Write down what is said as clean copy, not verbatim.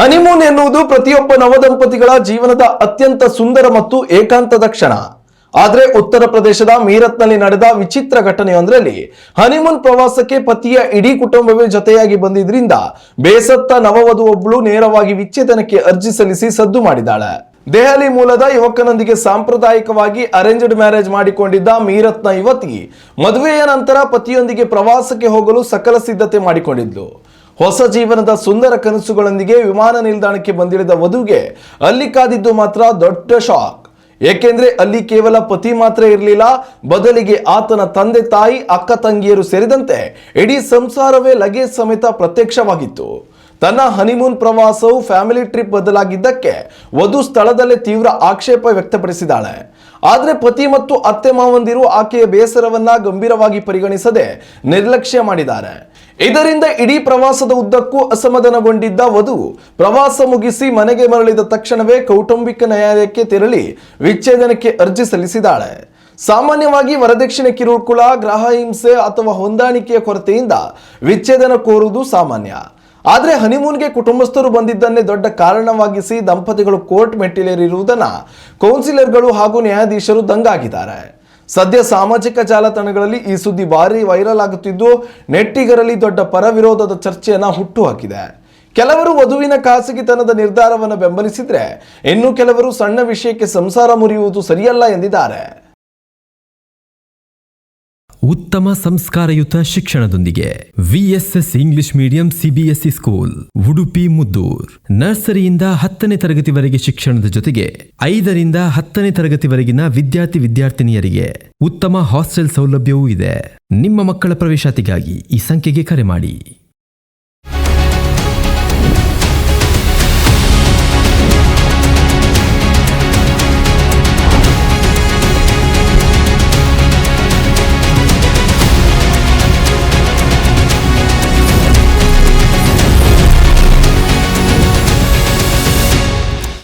Honeymoon ಎನ್ನುವುದು ಪ್ರತಿಯೊಬ್ಬ ನವದಂಪತಿಗಳ ಜೀವನದ ಅತ್ಯಂತ ಸುಂದರ ಮತ್ತು ಏಕಾಂತದ ಕ್ಷಣ. ಆದರೆ ಉತ್ತರ ಪ್ರದೇಶದ ಮೀರತ್ನಲ್ಲಿ ನಡೆದ ವಿಚಿತ್ರ ಘಟನೆಯೊಂದರಲ್ಲಿ ಹನಿಮೂನ್ ಪ್ರವಾಸಕ್ಕೆ ಪತಿಯ ಇಡೀ ಕುಟುಂಬವೇ ಜೊತೆಯಾಗಿ ಬಂದಿದ್ರಿಂದ ಬೇಸತ್ತ ನವವಧು ಒಬ್ಬಳು ನೇರವಾಗಿ ವಿಚ್ಛೇದನಕ್ಕೆ ಅರ್ಜಿ ಸಲ್ಲಿಸಿ ಸದ್ದು ಮಾಡಿದ್ದಾಳೆ. ದೆಹಲಿ ಮೂಲದ ಯುವಕನೊಂದಿಗೆ ಸಾಂಪ್ರದಾಯಿಕವಾಗಿ ಅರೇಂಜ್ಡ್ ಮ್ಯಾರೇಜ್ ಮಾಡಿಕೊಂಡಿದ್ದ ಮೀರತ್ನ ಯುವತಿ ಮದುವೆಯ ನಂತರ ಪತಿಯೊಂದಿಗೆ ಪ್ರವಾಸಕ್ಕೆ ಹೋಗಲು ಸಕಲ ಸಿದ್ಧತೆ ಮಾಡಿಕೊಂಡಿದ್ಲು. ಹೊಸ ಜೀವನದ ಸುಂದರ ಕನಸುಗಳೊಂದಿಗೆ ವಿಮಾನ ನಿಲ್ದಾಣಕ್ಕೆ ಬಂದಿಳಿದ ವಧುಗೆ ಅಲ್ಲಿ ಕಾದಿದ್ದು ಮಾತ್ರ ದೊಡ್ಡ ಶಾಕ್. ಏಕೆಂದ್ರೆ ಅಲ್ಲಿ ಕೇವಲ ಪತಿ ಮಾತ್ರ ಇರಲಿಲ್ಲ, ಬದಲಿಗೆ ಆತನ ತಂದೆ ತಾಯಿ, ಅಕ್ಕ ತಂಗಿಯರು ಸೇರಿದಂತೆ ಇಡೀ ಸಂಸಾರವೇ ಲಗೇಜ್ ಸಮೇತ ಪ್ರತ್ಯಕ್ಷವಾಗಿತ್ತು. ತನ್ನ ಹನಿಮೂನ್ ಪ್ರವಾಸವು ಫ್ಯಾಮಿಲಿ ಟ್ರಿಪ್ ಬದಲಾಗಿದ್ದಕ್ಕೆ ವಧು ಸ್ಥಳದಲ್ಲೇ ತೀವ್ರ ಆಕ್ಷೇಪ ವ್ಯಕ್ತಪಡಿಸಿದ್ದಾಳೆ. ಆದರೆ ಪತಿ ಮತ್ತು ಅತ್ತೆ ಮಾವಂದಿರು ಆಕೆಯ ಬೇಸರವನ್ನ ಗಂಭೀರವಾಗಿ ಪರಿಗಣಿಸದೆ ನಿರ್ಲಕ್ಷ್ಯ ಮಾಡಿದ್ದಾರೆ. ಇದರಿಂದ ಇಡೀ ಪ್ರವಾಸದ ಉದ್ದಕ್ಕೂ ಅಸಮಾಧಾನಗೊಂಡಿದ್ದ ವಧು ಪ್ರವಾಸ ಮುಗಿಸಿ ಮನೆಗೆ ಮರಳಿದ ತಕ್ಷಣವೇ ಕೌಟುಂಬಿಕ ನ್ಯಾಯಾಲಯಕ್ಕೆ ತೆರಳಿ ವಿಚ್ಛೇದನಕ್ಕೆ ಅರ್ಜಿ ಸಲ್ಲಿಸಿದ್ದಾಳೆ. ಸಾಮಾನ್ಯವಾಗಿ ವರದಕ್ಷಿಣೆ ಕಿರುಕುಳ, ಗೃಹ ಹಿಂಸೆ ಅಥವಾ ಹೊಂದಾಣಿಕೆಯ ಕೊರತೆಯಿಂದ ವಿಚ್ಛೇದನ ಕೋರುವುದು ಸಾಮಾನ್ಯ. ಆದರೆ ಹನಿಮೂನ್ಗೆ ಕುಟುಂಬಸ್ಥರು ಬಂದಿದ್ದನ್ನೇ ದೊಡ್ಡ ಕಾರಣವಾಗಿಸಿ ದಂಪತಿಗಳು ಕೋರ್ಟ್ ಮೆಟ್ಟಿಲೇರಿರುವುದನ್ನ ಕೌನ್ಸಿಲರ್ಗಳು ಹಾಗೂ ನ್ಯಾಯಾಧೀಶರು ದಂಗಾಗಿದ್ದಾರೆ. ಸದ್ಯ ಸಾಮಾಜಿಕ ಜಾಲತಾಣಗಳಲ್ಲಿ ಈ ಸುದ್ದಿ ಭಾರಿ ವೈರಲ್ ಆಗುತ್ತಿದ್ದು ನೆಟ್ಟಿಗರಲ್ಲಿ ದೊಡ್ಡ ಪರವಿರೋಧದ ಚರ್ಚೆಯನ್ನ ಹುಟ್ಟುಹಾಕಿದೆ. ಕೆಲವರು ವಧುವಿನ ಖಾಸಗಿತನದ ನಿರ್ಧಾರವನ್ನು ಬೆಂಬಲಿಸಿದ್ರೆ, ಇನ್ನು ಕೆಲವರು ಸಣ್ಣ ವಿಷಯಕ್ಕೆ ಸಂಸಾರ ಮುರಿಯುವುದು ಸರಿಯಲ್ಲ ಎಂದಿದ್ದಾರೆ. ಉತ್ತಮ ಸಂಸ್ಕಾರಯುತ ಶಿಕ್ಷಣದೊಂದಿಗೆ VSS English medium CBSE school Udupi Muddur. ನರ್ಸರಿಯಿಂದ 10ನೇ ತರಗತಿವರೆಗೆ ಶಿಕ್ಷಣದ ಜೊತೆಗೆ 5ರಿಂದ 10ನೇ ತರಗತಿವರೆಗಿನ ವಿದ್ಯಾರ್ಥಿನಿಯರಿಗೆ ಉತ್ತಮ ಹಾಸ್ಟೆಲ್ ಸೌಲಭ್ಯವೂ ಇದೆ. ನಿಮ್ಮ ಮಕ್ಕಳ ಪ್ರವೇಶಾತಿಗಾಗಿ ಈ ಸಂಖ್ಯೆಗೆ ಕರೆ ಮಾಡಿ.